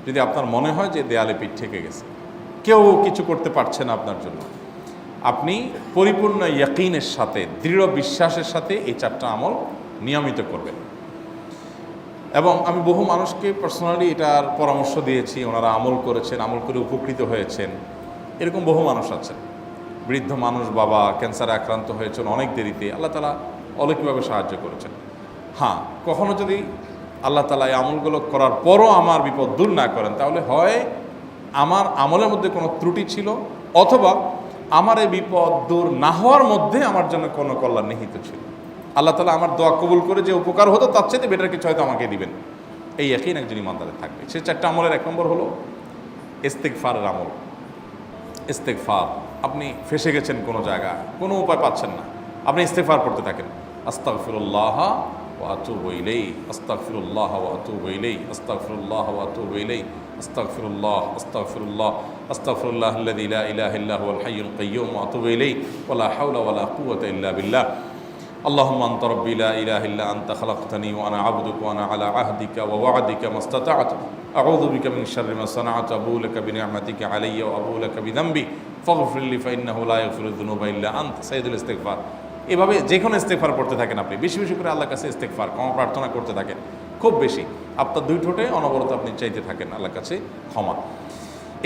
যদি আপনার মনে হয় যে দেয়ালে পিঠ ঠেকে গেছে, কেউ কিছু করতে পারছে না আপনার জন্য, আপনি পরিপূর্ণ ইয়াকিনের সাথে, দৃঢ় বিশ্বাসের সাথে এই 4টা আমল নিয়মিত করবেন। এবং আমি বহু মানুষকে পার্সোনালি এটার পরামর্শ দিয়েছি, ওনারা আমল করেছেন, আমল করে উপকৃত হয়েছেন। এরকম বহু মানুষ আছেন, বৃদ্ধ মানুষ, বাবা ক্যান্সারে আক্রান্ত হয়েছেন অনেক দেরিতে, আল্লাহ তাআলা অলৌকিকভাবে সাহায্য করেছেন। হ্যাঁ, কখনো যদি আল্লাহ তাআলা এই আমলগুলো করার পরও আমার বিপদ দূর না করেন, তাহলে হয় আমার আমলের মধ্যে কোনো ত্রুটি ছিল, অথবা আমার এই বিপদ দূর না হওয়ার মধ্যে আমার জন্য কোনো কল্যাণ নিহিত ছিল। আল্লাহ তাআলা আমার দোয়া কবুল করে যে উপকার হতো তার চেয়ে বেটার কিছু হয়তো আমাকে দিবেন, এই ইয়াকিন একজন ইমানদারের থাকবে। সেই 4টা আমলের 1 নম্বর হলো ইস্তেগফারের আমল। ইস্তেগফার, আপনি ফেসে গেছেন কোনো জায়গায়, কোনো উপায় পাচ্ছেন না, আপনি ইস্তেগফার করতে থাকেন। আস্তাগফিরুল্লাহ ওয়া আতুবু ইলাইহি, আস্তাগফিরুল্লাহ ওয়া আতুবু ইলাইহি, আস্তাগফিরুল্লাহ ওয়া আতুবু ইলাইহি, আস্তাগফিরুল্লাহ, আস্তাগফিরুল্লাহ, আস্তাগফিরুল্লাহাল্লাযী লা ইলাহা ইল্লা হুয়াল হাইয়ুল কাইয়্যুম ওয়া আতুবু ইলাইহি ওয়া লা হাওলা ওয়া লা কুওয়াতা ইল্লা বিল্লাহ। আল্লাহুম্মা আনতা রাব্বী লা ইলাহা ইল্লা আনতা খালাকতানি ওয়া আনা আবদুকা ওয়া আনা আলা আহদিকা ওয়া ওয়া'দিকা মাস্তাতা'তু আউযু বিকা মিন শাররি মা সানা'তু আবুউ লাকা বিনি'মাতিকা আলাইয়া ওয়া আবুউ লাকা বিযামবি ফাগফির লি ফাইন্নাহু লা ইয়াগফিরুয যুনুবা ইল্লা আনতা। সাইয়্যিদুল ইস্তিগফার। এভাবে যে কোনো ইস্তেগফার করতে থাকেন, আপনি বেশি বেশি করে আল্লাহর কাছে ইস্তেগফার, ক্ষমা প্রার্থনা করতে থাকেন, খুব বেশি। আপনার 2 ঠোঁটে অনবরত আপনি চাইতে থাকেন আল্লাহর কাছে ক্ষমা।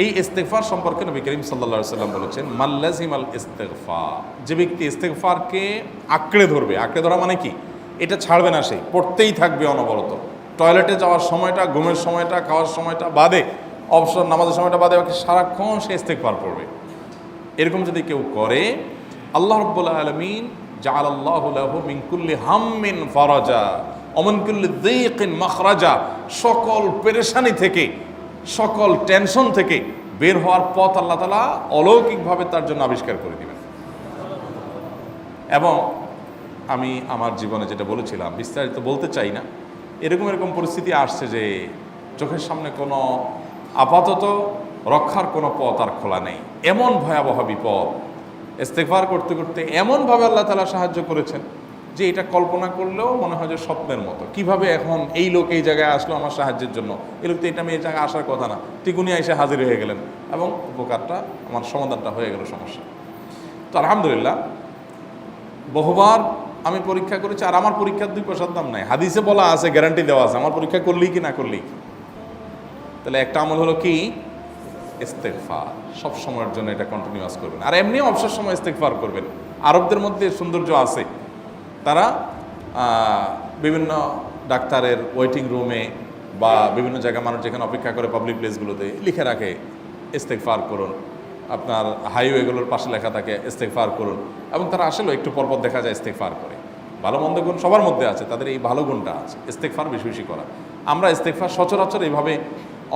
এই ইস্তেগফার সম্পর্কে নবী করিম সাল্লাল্লাহু আলাইহি ওয়াসাল্লাম বলেছেন, মাল্লাজিমাল ইস্তেগফার, যে ব্যক্তি ইস্তেগফারকে আঁকড়ে ধরবে, আঁকড়ে ধরা মানে কি, এটা ছাড়বে না, সে পড়তেই থাকবে অনবরত। টয়লেটে যাওয়ার সময়টা, ঘুমের সময়টা, খাওয়ার সময়টা বাদে, অবসর নামাজের সময়টা বাদে, সারাক্ষণ সে ইস্তেগফার পড়বে। এরকম যদি কেউ করে, আল্লাহ রাব্বুল আলামিন জাআলাল্লাহু লাহু মিন কুল্লি হাম্মিন ফারাজা ওয়া মিন কুল্লি যায়কিন মাখরাজা, সকল পেরেশানি থেকে, সকল টেনশন থেকে বের হওয়ার পথ আল্লাহ তাআলা অলৌকিকভাবে তার জন্য আবিষ্কার করে দিবেন। এবং আমি আমার জীবনে যেটা বলেছিলাম, বিস্তারিত বলতে চাই না, এরকম পরিস্থিতি আসছে যে চোখের সামনে কোনো আপাতত রক্ষার কোনো পথ আর খোলা নেই, এমন ভয়াবহ বিপদ। ইস্তেগফার করতে করতে এমনভাবে আল্লাহ তাআলা সাহায্য করেছেন যে এটা কল্পনা করলেও মনে হয় যে স্বপ্নের মতো। কিভাবে এখন এই লোক এই জায়গায় আসলো আমার সাহায্যের জন্য, এই লোক তো এটা আমি এই জায়গায় আসার কথা না, টিকুনি এসে হাজির হয়ে গেলেন এবং উপকারটা, আমার সমাধানটা হয়ে গেল সমস্যা। তো আলহামদুলিল্লাহ, বহুবার আমি পরীক্ষা করেছি, আর আমার পরীক্ষার 2 পয়সার দাম নাই। হাদিসে বলা আছে, গ্যারান্টি দেওয়া আছে, আমার পরীক্ষা করলেই কি না করলেই। তাহলে একটা আমল হলো কি, ইস্তেগফার। সব সময়ের জন্য এটা কন্টিনিউয়াস করবেন, আর এমনিও অবসর সময় ইস্তেগফার করবেন। আরবদের মধ্যে সৌন্দর্য আছে, তারা বিভিন্ন ডাক্তারের ওয়েটিং রুমে বা বিভিন্ন জায়গায় মানুষ যেখানে অপেক্ষা করে পাবলিক প্লেসগুলোতে লিখে রাখে ইস্তেগফার করুন। আপনার হাইওয়েগুলোর পাশে লেখা থাকে ইস্তেগফার করুন, এবং তারা আসলেও একটু পরপর দেখা যায় ইস্তেগফার করে। ভালো মন্দ গুণ সবার মধ্যে আছে, তাদের এই ভালো গুণটা আছে, ইস্তেগফার বেশি বেশি করা। আমরা ইস্তেগফার সচরাচর এইভাবে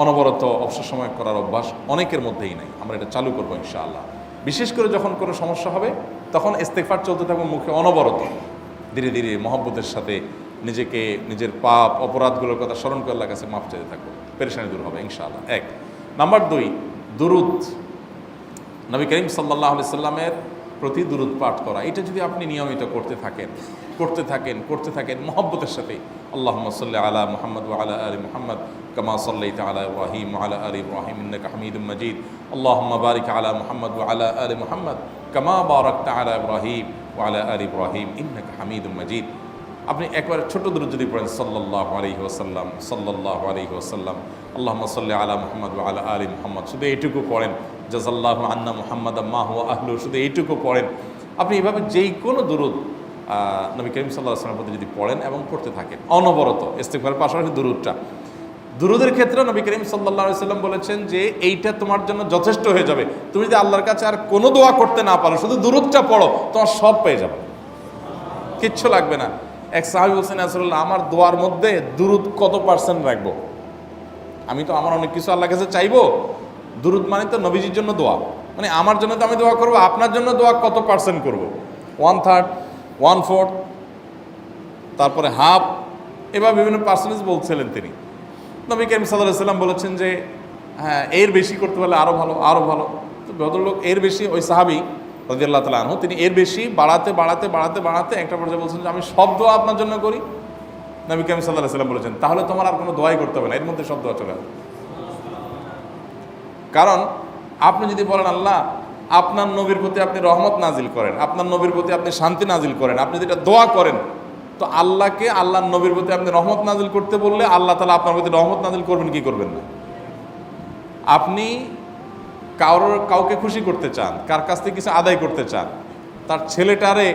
অনবরত অবসর সময় করার অভ্যাস অনেকের মধ্যেই নাই। আমরা এটা চালু করবো ইনশাআল্লাহ। বিশেষ করে যখন কোনো সমস্যা হবে, তখন ইস্তেগফার চলতে থাকবে মুখে অনবরত। ধীরে ধীরে মহব্বতের সাথে নিজেকে, নিজের পাপ অপরাধগুলোর কথা স্মরণ করে আল্লাহর কাছে মাফ চাইতে থাকবো, পেরেশানি দূর হবে ইনশাআল্লাহ। 1 নাম্বার 2, দুরুদ। নবী করিম সাল্লাল্লাহু আলাইহি সাল্লামের প্রতি দুরুদ পাঠ করা, এটা যদি আপনি নিয়মিত করতে থাকেন মহব্বতের সাথে, আল্লাহুম্মা সাল্লি আলা মুহাম্মদ ওয়া আলা আলি মুহাম্মদ কামা সাল্লাইতা আলা ইব্রাহিম ওয়া আলা আলি ইব্রাহিম ইন্নাকা হামিদুম মাজিদ, আল্লাহুম্মা বারিক আলা মুহাম্মদ ওয়া আলা আলি মুহাম্মদ কামা বারাকতা আলা ইব্রাহিম ওয়া আলা আলি ইব্রাহিম ইন্নাকা হামিদুম মাজিদ। আপনি একবার ছোট দুরূদ যদি পড়েন, সাল্লাল্লাহু আলাইহি ওয়াসাল্লাম, সাল্লাল্লাহু আলাইহি ওয়াসাল্লাম, আল্লাহুম্মা সাল্লি আলা মুহাম্মদ ওয়া আলা আলি মুহাম্মদ, শুধু এইটুকু পড়েন। জাযাল্লাহু আন্না মুহাম্মাদাম মা হুয়া আহলু, শুধু এইটুকু পড়েন। আপনি এভাবে যেই কোনো দুরূদ নবী করিম সাল্লাল্লাহু আলাইহি ওয়াসাল্লামের প্রতি যদি পড়েন এবং পড়তে থাকেন অনবরত, ইস্তেগফারের পাশাপাশি দুরূদের ক্ষেত্রে নবী করিম সাল্লাল্লাহু আলাইহি ওয়াসাল্লাম বলেছেন যে এইটা তোমার জন্য যথেষ্ট হয়ে যাবে। তুমি যদি আল্লাহর কাছে আর কোনো দোয়া করতে না পারো, শুধু দুরূদটা পড়ো, তোমার সব পেয়ে যাবে, কিচ্ছু লাগবে না। এক সাহাবী বলছেন, রাসূলুল্লাহ, আমার দোয়ার মধ্যে দুরূদ কত % রাখবো? আমি তো আমার অনেক কিছু আল্লাহর কাছে চাইবো, দুরূদ মানে তো নবীজির জন্য দোয়া, মানে আমার জন্য তো আমি দোয়া করবো, আপনার জন্য দোয়া কত % করবো? 1/3, 1/4, তারপরে হাফ, এবার বিভিন্ন পার্সেন্টেজ বলছিলেন তিনি। নবী করিম সাল্লাল্লাহু আলাইহি ওয়াসাল্লাম বলেছেন যে হ্যাঁ, এর বেশি করতে পারলে আরও ভালো, আরও ভালো। তো ভদ্রলোক এর বেশি, ওই সাহাবী রাদিয়াল্লাহু তাআলা আনহু, তিনি এর বেশি বাড়াতে একটা পর্যায়ে বলছেন যে আমি সব দোয়া আপনার জন্য করি। নবী করিম সাল্লাল্লাহু আলাইহি ওয়াসাল্লাম বলেছেন, তাহলে তোমার আর কোনো দোয়াই করতে হবে না, এর মধ্যে সব দোয়া চলে আসবে। কারণ আপনি যদি বলেন আল্লাহ আপনার নবীর প্রতি আপনি রহমত নাজিল করেন, আপনার নবীর প্রতি আপনি শান্তি নাজিল করেন, আপনি যেটা দোয়া করেন, তো আল্লাহকে আল্লাহর নবীর প্রতি আপনি রহমত নাজিল করতে বললে আল্লাহ তাআলা আপনার প্রতি রহমত নাজিল করবেন কি করবেন না? আপনি কাউকে খুশি করতে চান, কার কাছ থেকে কিছু আদায় করতে চান, তার ছেলেটারে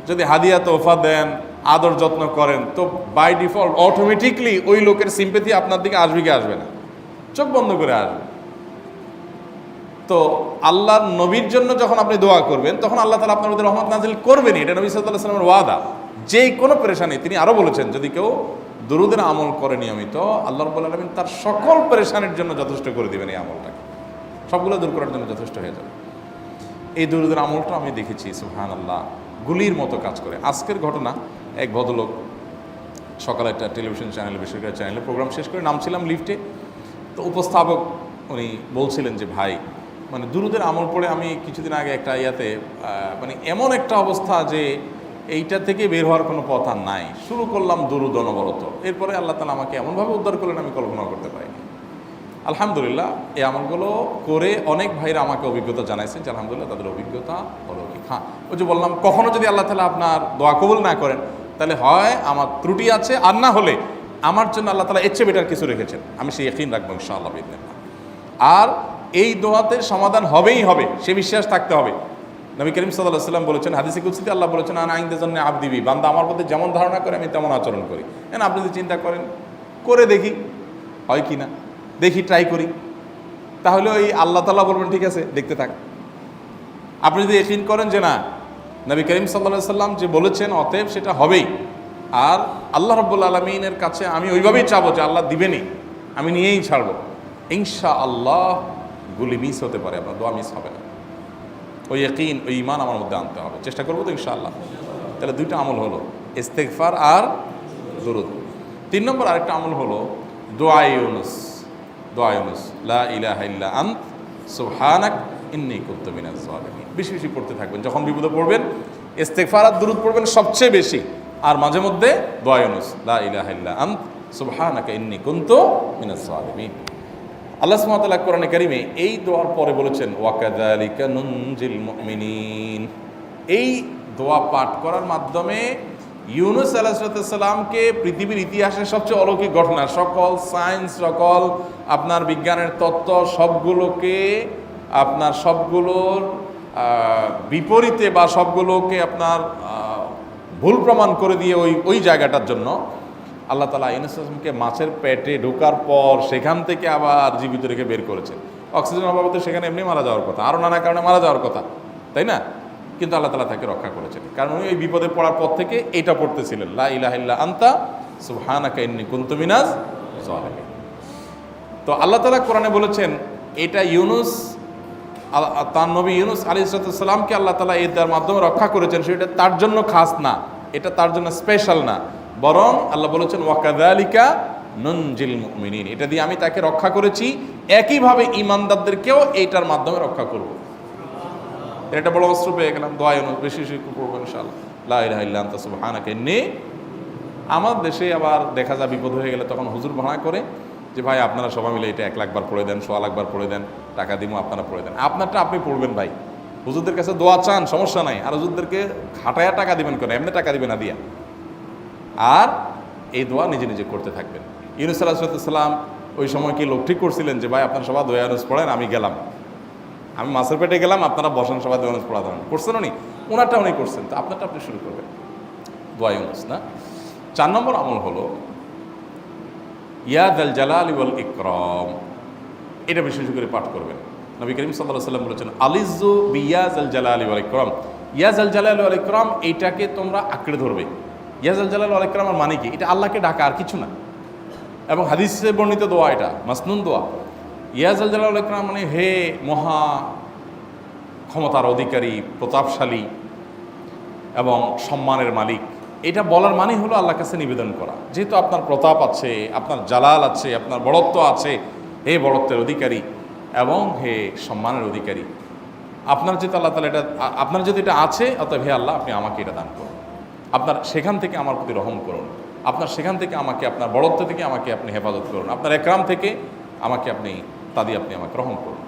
যদি হাদিয়া তোহফা দেন, আদর যত্ন করেন, তো বাই ডিফল্ট অটোমেটিকলি ওই লোকের সিম্পেথি আপনার দিকে আসবে কি আসবে না? চোখ বন্ধ করে আসবে। তো আল্লাহর নবীর জন্য যখন আপনি দোয়া করবেন তখন আল্লাহ তাআলা আপনার মধ্যে রহমত নাজিল করবেনই, এটা নবী সাল্লাল্লাহু আলাইহি ওয়াসাল্লামের ওয়াদা। যেই কোনো পেরেশানি, তিনি আরো বলেছেন যদি কেউ দুরূদের আমল করে নিয়মিত, আল্লাহ রাব্বুল আলামিন তার সকল পেরেশানির জন্য যথেষ্ট করে দিবেন। এই আমলটাকে সবগুলো দূর করার জন্য যথেষ্ট হয়ে যাবে। এই দুরূদের আমলটা আমি দেখেছি সুবহানাল্লাহ গুলির মতো কাজ করে। আজকের ঘটনা, এক ভদ্রলোক সকালে একটা টেলিভিশন চ্যানেলে, বেসরকারি চ্যানেলে প্রোগ্রাম শেষ করে নামছিলাম লিফটে, তো উপস্থাপক উনি বলছিলেন যে ভাই মানে দুরূদের আমল পড়ে আমি কিছুদিন আগে একটা ইয়াতে মানে এমন একটা অবস্থা যে এইটা থেকে বের হওয়ার কোনো পথ আর নাই, শুরু করলাম দুরূদ অনবরত, এরপরে আল্লাহ তাআলা আমাকে এমনভাবে উদ্ধার করলেন আমি কল্পনা করতে পারিনি। আলহামদুলিল্লাহ এই আমলগুলো করে অনেক ভাইরা আমাকে অভিজ্ঞতা জানাইছেন যে আলহামদুলিল্লাহ তাদের অভিজ্ঞতা অলৌকিক। হ্যাঁ, ওই যে বললাম কখনো যদি আল্লাহ তাআলা আপনার দোয়া কবুল না করেন তাহলে হয় আমার ত্রুটি আছে, আর না হলে আমার জন্য আল্লাহ তাআলা এর চেয়ে বেটার কিছু রেখেছেন, আমি সেই ইয়াকিন রাখবো ইনশাআল্লাহ বিইذنিল্লাহ। আর এই দোয়াতে সমাধান হবেই হবে, সে বিশ্বাস থাকতে হবে। নবী করিম সাল্লাল্লাহু আলাইহি ওয়াসাল্লাম বলেছেন, হাদিসে কুদসিতে আল্লাহ বলেছেন আনা ইনদা যান্নি আবদি বি, বান্দা আমার প্রতি যেমন ধারণা করে আমি তেমন আচরণ করি। এখন আপনি যদি চিন্তা করেন করে দেখি হয় কি না, দেখি ট্রাই করি, তাহলে ওই আল্লাহ তাআলা বলবেন ঠিক আছে দেখতে থাক। আপনি যদি ইয়াকিন করেন যে না নবী করিম সাল্লাল্লাহু আলাইহি ওয়াসাল্লাম যে বলেছেন অতএব সেটা হবেই, আর আল্লাহ রাব্বুল আলামিনের কাছে আমি ওইভাবেই চাবো যে আল্লাহ দিবেনই, আমি নিয়েই ছাড়বো, ইনশাআল্লাহ গুলি মিস হতে পারে, আপনার দোয়া মিস হবে না। ওই ইয়াকিন, ওই ঈমান আমার মধ্যে আনতে হবে, চেষ্টা করবো তো ইনশাআল্লাহ। তাহলে দুইটা আমল হলো ইস্তেগফার আর দুরূদ। 3 নম্বর আরেকটা আমল হলো দোয়া ইউনুস। দোয়া ইউনুস, লা ইলাহা ইল্লা আন্ত সুবহানাক ইন্নী কুনতু মিনাজ জালিমিন। বেশি বেশি পড়তে থাকবেন, যখন বিপদে পড়বেন ইস্তেগফার আর দুরূদ পড়বেন সবচেয়ে বেশি, আর মাঝে মধ্যে দোয়া ইউনুস, লা ইলাহা ইল্লা আন্ত সুবহানাকা ইন্নী কুনতু মিনাজ জালিমিন। আল্লাহ সুবহানাহু ওয়া তাআলা কোরআনে কারিমে এই দোয়ার পরে বলেছেন ওয়া কাযালিকা নুনজিল মুমিনিন। এই দোয়া পাঠ করার মাধ্যমে ইউনুস আলাইহিস সালামকে পৃথিবীর ইতিহাসের সবচেয়ে অলৌকিক ঘটনা, সকল সায়েন্স, সকল আপনার বিজ্ঞানের তত্ত্ব সবগুলোকে আপনার সবগুলোর বিপরীতে বা সবগুলোকে আপনার ভুল প্রমাণ করে দিয়ে ওই জায়গাটার জন্য আল্লাহ তাআলা ইউনুস আলাইহিসকে মাছের পেটে ঢোকার পর সেখান থেকে আবার জীবিত রেখে বের করেছেন। অক্সিজেন অভাবে তো সেখানে এমনি মারা যাওয়ার কথা, আরও নানা কারণে মারা যাওয়ার কথা, তাই না? কিন্তু আল্লাহ তাআলা তাকে রক্ষা করেছেন, কারণ উনি ওই বিপদে পড়ার পর থেকে এইটা পড়তেছিলেন, লা ইলাহা ইল্লা আনতা সুবহানাকা ইন্নী কুনতু মিনাজ জালিমিন। তো আল্লাহ তাআলা কোরআনে বলেছেন এটা ইউনুস, তার নবী ইউনুস আলাইহিস সালামকে আল্লাহ তাআলা এর মাধ্যমে রক্ষা করেছেন, সেটা তার জন্য খাস না, এটা তার জন্য স্পেশাল না, বরং আল্লাহ বলেছেন ওয়া কাযালিকা নুনজিল মুমিনিন, এটা দিয়ে আমি তাকে রক্ষা করেছি, একইভাবে ঈমানদারদেরকেও এইটার মাধ্যমে রক্ষা করব। এটা বড় অস্ত্র পেয়ে গেলাম। দোয়া ইউনুস বেশি বেশি পড়বো ইনশাআল্লাহ, লা ইলাহা ইল্লা আনতা সুবহানাকা ইন্নী। আমার দেশে আবার দেখা যায় বিপদ হয়ে গেলে তখন হুজুর ভাড়া করে যে ভাই আপনারা সবাই মিলে এটা 1 লাখ বার পড়ে দেন, 1.25 লাখ বার পড়ে দেন, টাকা দিব আপনারা পড়ে দেন। আপনারটা আপনি পড়বেন ভাই, হুজুরদের কাছে দোয়া চান সমস্যা নাই, আর হুজুরদেরকে খাটায়া টাকা দিবেন কেন, এমনি টাকা দিবেন না দিয়া। আর এই দোয়া নিজে নিজে করতে থাকবেন। ইউনুস আলাইহিস সালাম ওই সময় কি লোক ঠিক করছিলেন যে ভাই আপনারা সবাই দোয়া ইউনুস পড়েন, আমি গেলাম, আমি মাছের পেটে গেলাম, আপনারা বসেন সবাই দোয়া ইউনুস পড়া দেন, করছেন উনি, ওনারটা উনি করছেন, তো আপনারটা আপনি শুরু করবেন দোয়া ইউনুস না। 4 নম্বর আমল হলো ইয়া যাল জালালি ওয়াল ইকরাম, এটা বিশেষ করে পাঠ করবেন। নবী করিম সাল্লাল্লাহু আলাইহি ওয়াসাল্লাম বলেছেন আলিজু বিয়া যাল জালালি ওয়াল ইকরাম, ইয়া যাল জালালি ওয়াল ইকরাম এইটাকে তোমরা আঁকড়ে ধরবে। ইয়া যাল জালালি ওয়াল ইকরামের মানে কি? এটা আল্লাহকে ডাকা, আর কিছু না, এবং হাদিসে বর্ণিত দোয়া, এটা মাসনুন দোয়া। ইয়া যাল জালালি ওয়াল ইকরাম মানে হে মহা ক্ষমতার অধিকারী, প্রতাপশালী এবং সম্মানের মালিক, এটা বলার মানে হলো আল্লাহর কাছে নিবেদন করা, যেহেতু আপনার প্রতাপ আছে, আপনার জালাল আছে, আপনার বড়ত্ব আছে, হে বড়ত্বের অধিকারী এবং হে সম্মানের অধিকারী, আপনার যেহেতু আল্লাহ তাআলা এটা, আপনার যদি এটা আছে, অতএব হে আল্লাহ আপনি আমাকে এটা দান করুন, আপনার সেখান থেকে আমার প্রতি রহম করুন, আপনার সেখান থেকে আমাকে, আপনার বড়ত্ব থেকে আমাকে আপনি হেফাজত করুন, আপনার একরাম থেকে আমাকে আপনি, তা দিয়ে আপনি আমাকে রহম করুন।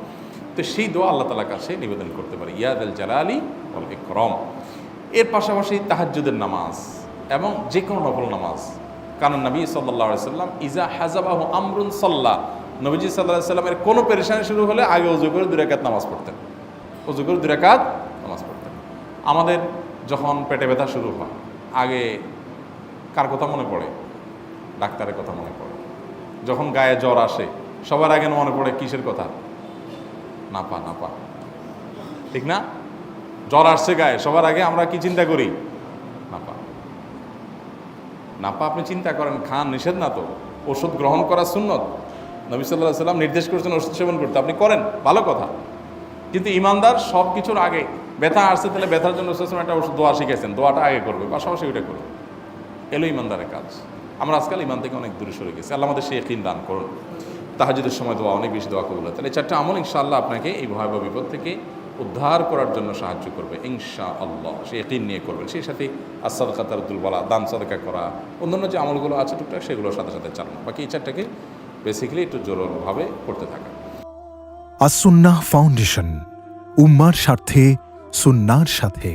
তো সেই দোয়া আল্লাহ তাআলার কাছে নিবেদন করতে পারি, ইয়া যাল জালালি ওয়াল ইকরাম। এর পাশাপাশি তাহাজ্জুদের নামাজ এবং যে কোনো নফল নামাজ। কারণ নবী সাল্লাল্লাহু আলাইহি সাল্লাম ইজা হাজাবাহু আমরুন সাল্লা, নবীজি সাল্লাল্লাহু আলাইহি সাল্লামের কোনো পেরেশানি শুরু হলে আগে ওযু করে 2 রাকাত নামাজ পড়তেন, ওযু করে 2 রাকাত নামাজ পড়তেন। আমাদের যখন পেটে ব্যথা শুরু হয় আগে কার কথা মনে পড়ে? ডাক্তারের কথা মনে পড়ে। যখন গায়ে জ্বর আসে সবার আগে মনে পড়ে কিসের কথা? নাপা, নাপা, ঠিক না? জ্বর আসছে গায়ে, সবার আগে আমরা কি চিন্তা করি? নাপা। নাপা আপনি চিন্তা করেন, খান, নিষেধ না তো, ওষুধ গ্রহণ করা সুন্নত। নবী সাল্লাল্লাহু আলাইহি সাল্লাম নির্দেশ করেছেন ওষুধ সেবন করতে, আপনি করেন, ভালো কথা। কিন্তু ইমানদার সব কিছুর আগে ব্যথা আসছে, তাহলে ব্যথার জন্য একটা ওষুধ দোয়া শিখেছেন, দোয়াটা আগে করবে, পাশাপাশি ওইটা করবে। এলো ইমানদারের কাজ। আমরা আজকাল ইমান থেকে অনেক দূরে সরে গেছি। আল্লাহ আমাদের সেই ইয়াকিন দান করুন। তাহাজ্জুদের সময় দোয়া, অনেক বেশি দোয়া কবুল হয়। তাহলে 4টা আমল ইনশাআল্লাহ আপনাকে এই ভয়াবহ বিপদ থেকে উদ্ধার করার জন্য সাহায্য করবে ইনশাআল্লাহ। সেই ইয়াকিন নিয়ে করবেন। সেই সাথে as-সাদকা তারদুল বালা, দান সাদকা করা, অন্যান্য যে আমলগুলো আছে টুকটাক সেগুলোর সাথে সাথে চালানো। বাকি এই 4টাকে বেসিক্যালি একটু জোরভাবে করতে থাকা। আস-সুন্নাহ ফাউন্ডেশন, উম্মার স্বার্থে সুন্নাহর সাথে।